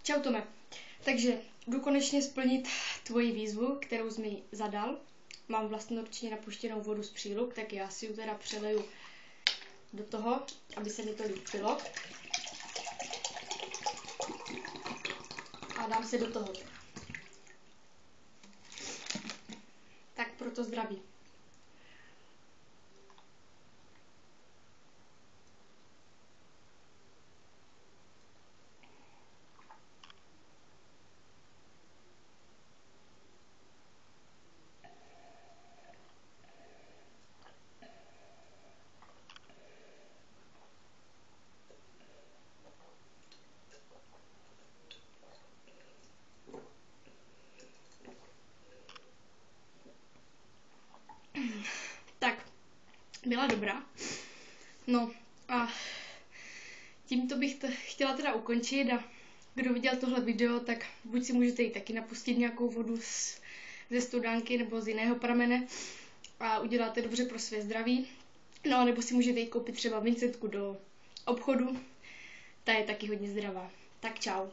Čau Tome. Takže jdu konečně splnit tvoji výzvu, kterou jsi mi zadal. Mám vlastnoručně napuštěnou vodu z příluk, tak já si ji teda přeleju do toho, aby se mi to lípilo. A dám se do toho. Tak proto zdraví. Tak, byla dobrá. No a tímto bych to chtěla teda ukončit a kdo viděl tohle video, tak buď si můžete jít taky napustit nějakou vodu ze studánky nebo z jiného pramene a uděláte dobře pro své zdraví. No nebo si můžete jít koupit třeba Vincentku do obchodu, ta je taky hodně zdravá. Tak čau.